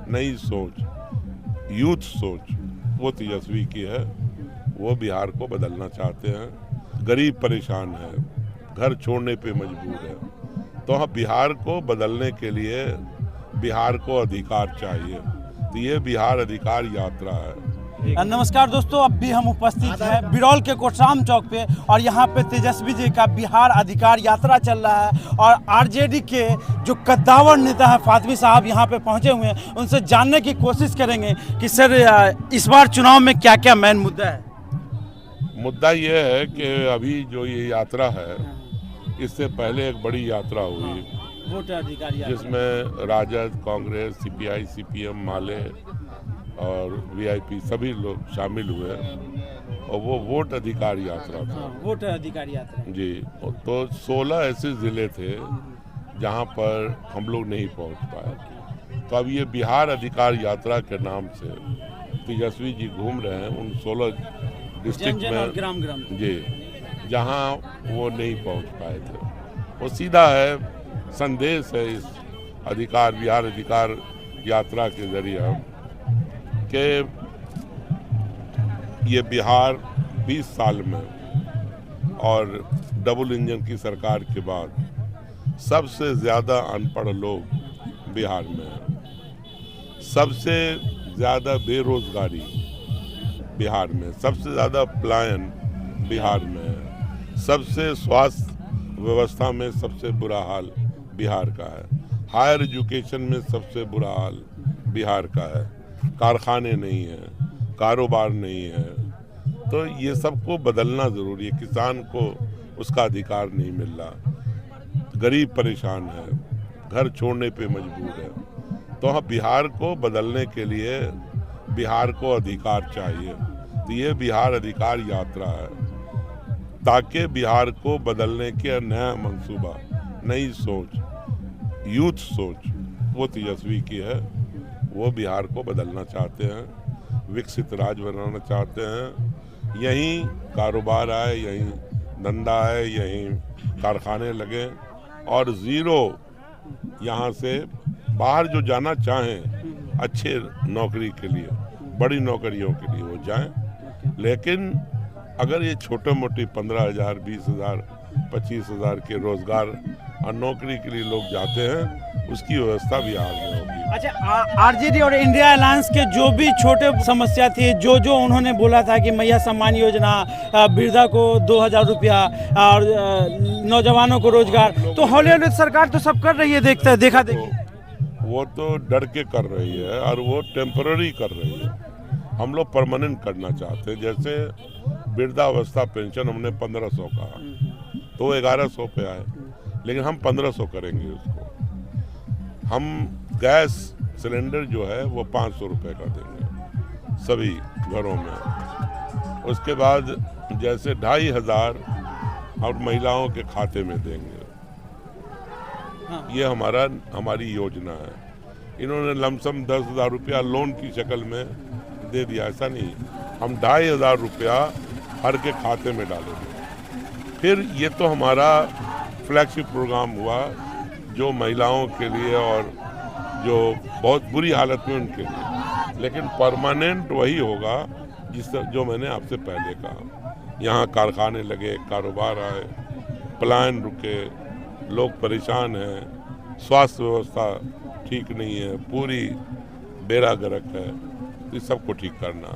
नई सोच, यूथ सोच वो तेजस्वी की है। वो बिहार को बदलना चाहते हैं। गरीब परेशान है, घर छोड़ने पे मजबूर है। तो हम बिहार को बदलने के लिए बिहार को अधिकार चाहिए। तो ये बिहार अधिकार यात्रा है। नमस्कार दोस्तों, अब भी हम उपस्थित हैं बिरौल के कोटराम चौक पे और यहाँ पे तेजस्वी जी का बिहार अधिकार यात्रा चल रहा है और आरजेडी के जो कद्दावर नेता है फातमी साहब यहाँ पे पहुँचे हुए हैं। उनसे जानने की कोशिश करेंगे कि सर इस बार चुनाव में क्या क्या मेन मुद्दा है। मुद्दा ये है कि अभी जो ये यात्रा है, इससे पहले एक बड़ी यात्रा हुई वोट अधिकार जिसमें राजद, कांग्रेस, सीपीआई, सीपीएम, माले और वीआईपी सभी लोग शामिल हुए और वो वोट अधिकार यात्रा था। वोट अधिकार यात्रा जी, तो 16 ऐसे ज़िले थे जहां पर हम लोग नहीं पहुंच पाए। तो अब ये बिहार अधिकार यात्रा के नाम से तेजस्वी जी घूम रहे हैं उन 16 डिस्ट्रिक्ट में, ग्राम ग्राम जी, जहां वो नहीं पहुंच पाए थे। वो सीधा है, संदेश है इस बिहार अधिकार यात्रा के जरिए कि ये बिहार 20 साल में और डबल इंजन की सरकार के बाद सबसे ज़्यादा अनपढ़ लोग बिहार में हैं, सबसे ज़्यादा बेरोजगारी बिहार में, सबसे ज़्यादा पलायन बिहार में है, सबसे स्वास्थ्य व्यवस्था में सबसे बुरा हाल बिहार का है, हायर एजुकेशन में सबसे बुरा हाल बिहार का है, कारखाने नहीं हैं, कारोबार नहीं है। तो ये सबको बदलना ज़रूरी है। किसान को उसका अधिकार नहीं मिल रहा, गरीब परेशान है, घर छोड़ने पे मजबूर है। तो हम बिहार को बदलने के लिए बिहार को अधिकार चाहिए। तो ये बिहार अधिकार यात्रा है ताकि बिहार को बदलने के नया मंसूबा, नई सोच, यूथ सोच वो तेजस्वी की है। वो बिहार को बदलना चाहते हैं, विकसित राज्य बनाना चाहते हैं। यहीं कारोबार आए, यहीं धंधा आए, यहीं कारखाने लगे और ज़ीरो यहाँ से बाहर जो जाना चाहें अच्छे नौकरी के लिए, बड़ी नौकरियों के लिए वो जाएं। लेकिन अगर ये छोटे मोटे 15,000, 20,000, 25,000 के रोजगार और नौकरी के लिए लोग जाते हैं, उसकी व्यवस्था भी आगे होगी। अच्छा, आरजेडी और इंडिया अलायंस के जो भी छोटे समस्या थी, जो उन्होंने बोला था कि मैया सम्मान योजना, वृद्धा को 2,000 रुपया और नौजवानों को रोजगार, तो हॉलीवुड सरकार तो सब कर रही है, देखा वो तो डर के कर रही है और वो टेम्पररी कर रही है। हम लोग परमानेंट करना चाहते हैं। जैसे वृद्धावस्था पेंशन हमने 1500 कहा, तो 1100 पे आए, लेकिन हम 1500 करेंगे उसको। हम गैस सिलेंडर जो है वो 500 रुपये का देंगे सभी घरों में। उसके बाद जैसे 2,500 और महिलाओं के खाते में देंगे। ये हमारी योजना है। इन्होंने लमसम 10,000 रुपया लोन की शक्ल में दे दिया, ऐसा नहीं। हम 2,500 रुपया हर के खाते में डालेंगे। फिर ये तो हमारा फ्लैगशिप प्रोग्राम हुआ जो महिलाओं के लिए और जो बहुत बुरी हालत में उनके लिए, लेकिन परमानेंट वही होगा जो मैंने आपसे पहले कहा। यहाँ कारखाने लगे, कारोबार आए, पलायन रुके, लोग परेशान हैं, स्वास्थ्य व्यवस्था ठीक नहीं है, पूरी बेड़ा गर्क है। तो सबको ठीक करना।